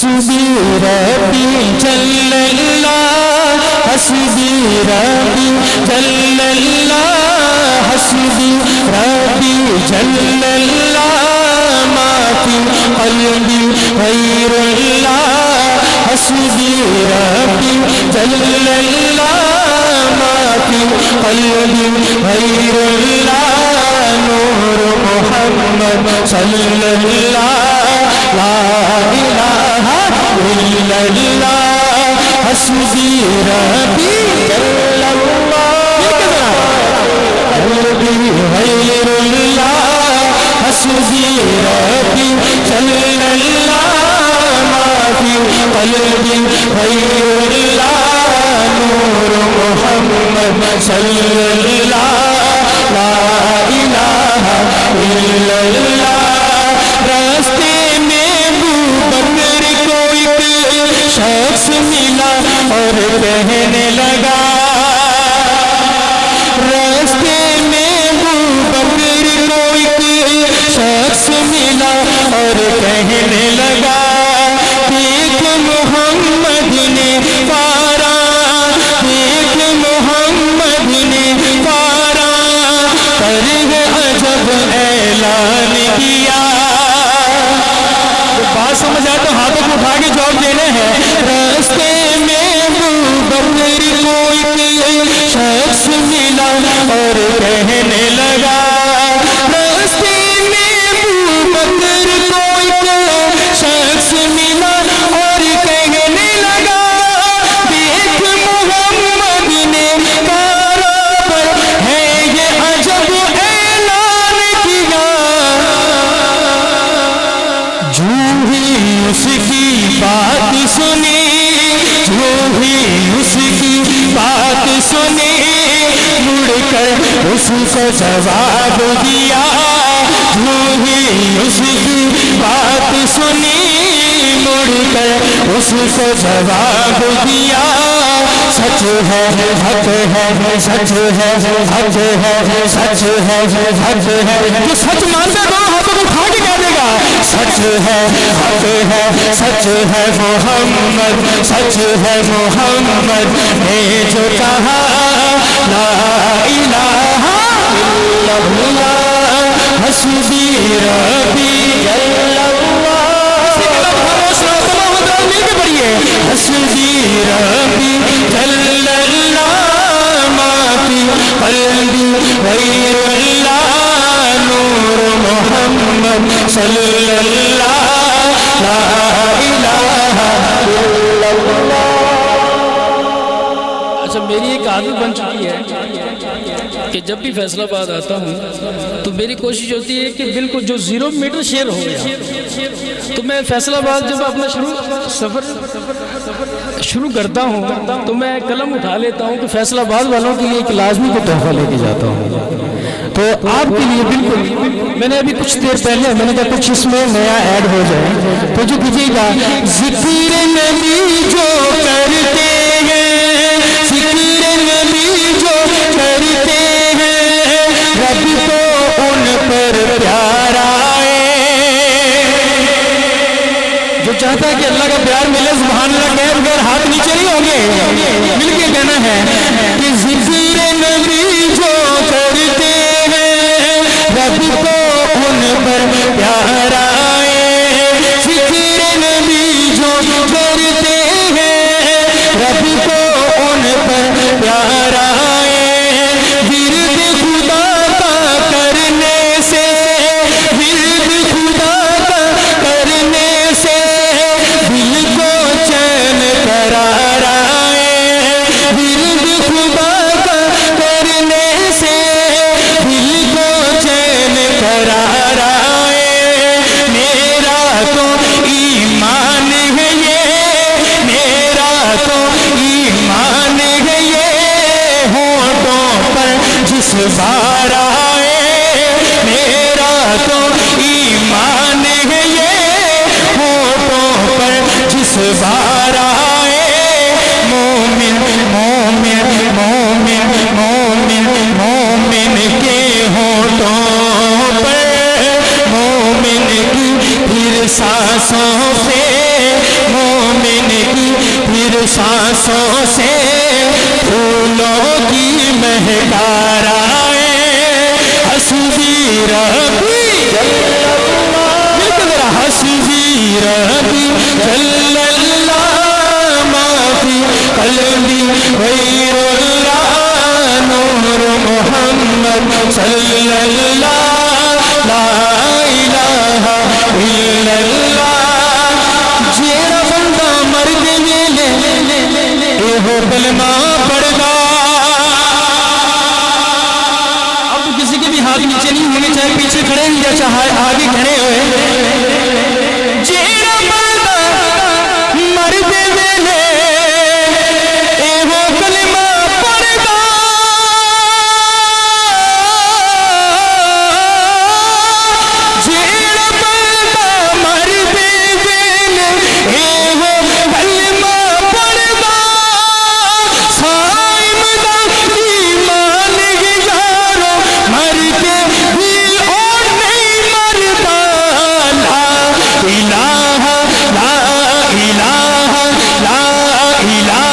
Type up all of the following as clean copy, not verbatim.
حسبی ربی جل اللہ حسبی ربی جل اللہ حسبی ربی جل اللہ ما فی قلبی غیر اللہ حسبی ربی جل اللہ ما فی قلبی غیر اللہ نور محمد صلی اللہ لا الہ الا اللہ حسبی ربی جل اللہ قلبی غیر اللہ حسبی ربی جل اللہ ما فی قلبی غیر اللہ نور محمد صلی اللہ لا الہ الا اللہ راستے میں ابوبکر کو ایک شخص ملا اور کہنے لگا راستے میں ابوبکر کو ایک شخص ملا اور کہنے لگا دیکھ محمد نے پارا دیکھ محمد نے پارا پر عجب اعلان کیا بات سمجھ آئے تو ہاتھوں کو اٹھا کے جواب دینے ہیں راستے میں ابوبکر کو ایک شخص ملا اور کہنے لگا راستے میں ابوبکر کو ایک شخص ملا اور کہنے لگا دیکھ محمد نے پارا پر ہے یہ عجب اعلان کیا جو ہی اس کی بات سنی جو ہی اس کی بات سنی مڑ کر اس کو جواب دیا جو ہی اس کی بات سنی مڑ کر اس کو جواب دیا سچ ہے حق ہے سچ ہے حق ہے سچ ہے حق ہے تو سچ مانتا دونوں ہاتھوں کو اٹھا کے کہہ دے گا سچ ہے حق ہے سچ ہے محمد سچ ہے محمد نے جو کہا لا الہ الا اللہ حسبی ربی جل اللہ حسبی ربی جل اللہ ما فی قلبی غیر اللہ نور محمد صلی اللہ لا الہ الا اللہ اچھا میری ایک عادت بن چکی ہے کہ جب بھی فیصلہ آباد آتا ہوں تو میری کوشش ہوتی ہے کہ بالکل جو 0 میٹر شیئر ہو گیا تو میں فیصلہ آباد جب اپنا سفر شروع کرتا ہوں تو میں قلم اٹھا لیتا ہوں کہ فیصلہ آباد والوں کے لیے ایک لازمی کو تحفہ لے کے جاتا ہوں تو آپ کے لیے بالکل میں نے ابھی کچھ دیر پہلے میں نے کہا کچھ اس میں نیا ایڈ ہو جائے تو جو کیجیے گا ذکر نبی جو کرتے ہیں ذکر نبی جو کرتے ہیں رب کو ان پر پیار آئے جو چاہتا ہے کہ اللہ کا پیار ملے سبحان اللہ کہہ بغیر ہاتھ نیچے نہیں ہوں گے مل کے کہنا ہے کہ ذکر نبی جو کرتے ہیں رب کو ان پر پیار آئے ذکر نبی جو کرتے ہیں رب کو ان پر پیار آئے ورد خدا کا کرنے سے ورد خدا کا کرنے سے دل کو چین قرار آئے ورد خدا کا کرنے سے دل کو چین قرار آئے میرا تو ایمان ہے یہ میرا تو ایمان ہے یہ ہونٹوں پر جس بار آئے میرا تو ایمان ہے یہ ہونٹوں پر جس بار آئے مومن مومن مومن مومن مومن کے ہونٹوں پر مومن کی پھر سانسوں سے سانسوں سے پھولوں کی مہکار آئے حسبی ربی حسبی ربی جل اللہ ما فی قلبی غیر اللہ نور محمد صلی اللہ لا الہ الا اللہ جیڑا بندہ مرد ویلے اے ہو کلمہ پڑھدا اب کسی کے بھی ہاتھ نیچے نہیں ہونے چاہے پیچھے کھڑے ہیں یا چاہے آگے کھڑے ہوئے جیڑا بندہ مرد ویلے اے ہو کلمہ پڑھدا جیڑا بندہ مرد ویلے اے ہو کلمہ پڑھدا صائم دا ایمان یارو مر کے بھی اور نہیں مردا لا الہ لا الہ لا الہ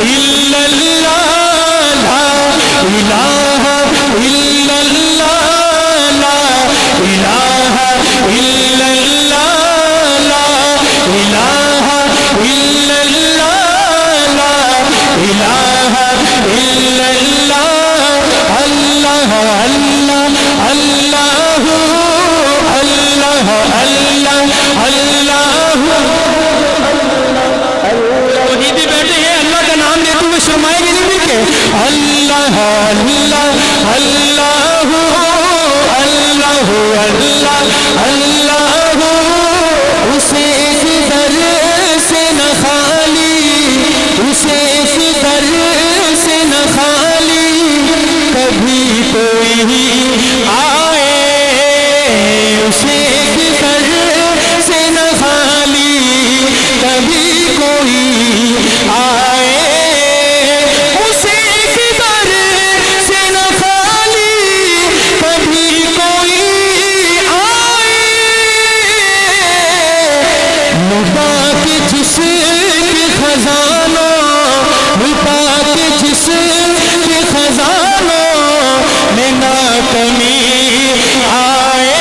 الا اللہ لا الہ الا اللہ لا الہ الا اللہ لا الہ الا اللہ لا الہ الا اللہ اللہ اللہ اللہ اللہ وہیں بھی بیٹھے ہیں اللہ کا نام لیتے ہوئے شرمائے گے نہیں مل کے اللہ اللہ اللہ اللہ اللہ اللہ اسے در سے نہ خالی اسے در سے نہ خالی کبھی کوئی آئے اسے در سے نہ خالی کبھی کوئی آئے اسے در سے نہ خالی کبھی کوئی آئے پاک جس کے خزانوں پاک جس کے خزانوں میں نہ کمی آئے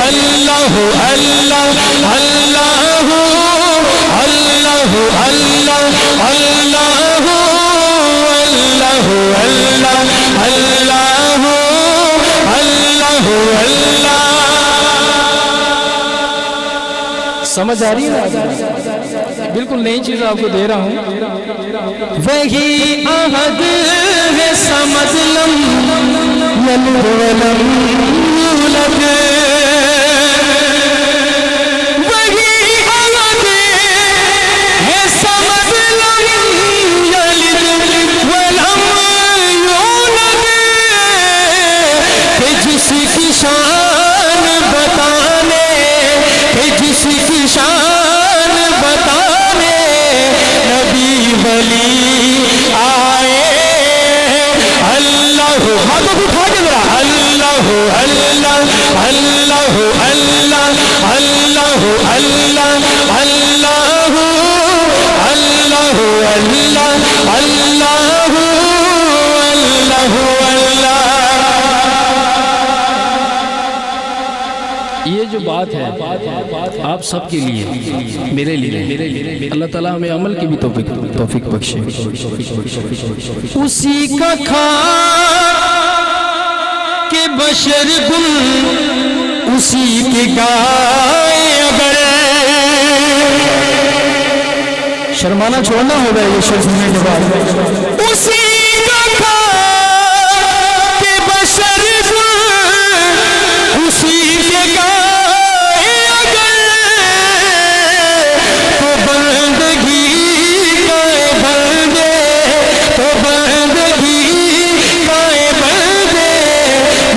اللہ اللہ اللہ اللہ اللہ اللہ اللہ اللہ اللہ سمجھ آ رہی ہے؟ بالکل نئی چیز آپ کو دے رہا ہوں. وہی عہد ہے سمجھ لم یلد ولم یولد وہی عہد ہے سمجھ لم یلد ولم یولد کہ جس کی شان بتانے کہ جس کی شان بتانے نبی ولی آئے اللہ ہاتھوں کو اٹھا کے ذرا اللہ اللہ اللہ اللہ اللہ اللہ اللہ اللہ اللہ اللہ یہ جو بات ہے آپ سب کے لیے میرے لیے اللہ تعالیٰ ہمیں عمل کی بھی توفیق بخشے. اسی کا کھا کہ بشر گل اسی کے گائے اگر شرمانا چھوڑنا ہوگا یہ شخص میں کے بعد. اسی کا کھا کہ بشر گل اسی کے گائے اگر تو بندگی گائے بندے تو بندگی گائے بندے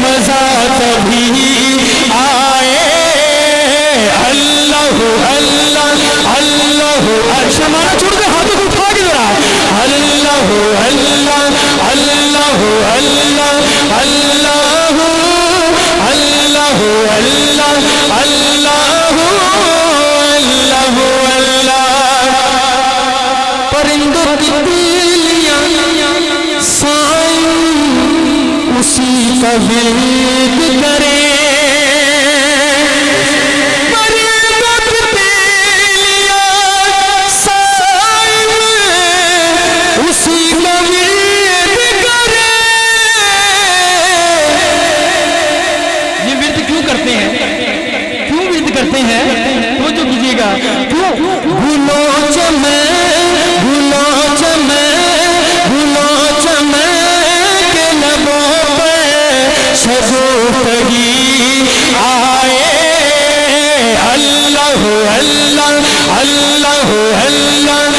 مزہ تبھی آئے اللہ اللہ اللہ شرمانا چھوڑ کے ہاتھوں کو اٹھا کے ذرا اللہ اللہ ورد کرے وہ جو کیجیے گا بھولو چمن کے لبوں پہ شگفتگی آئے اللہ اللہ اللہ اللہ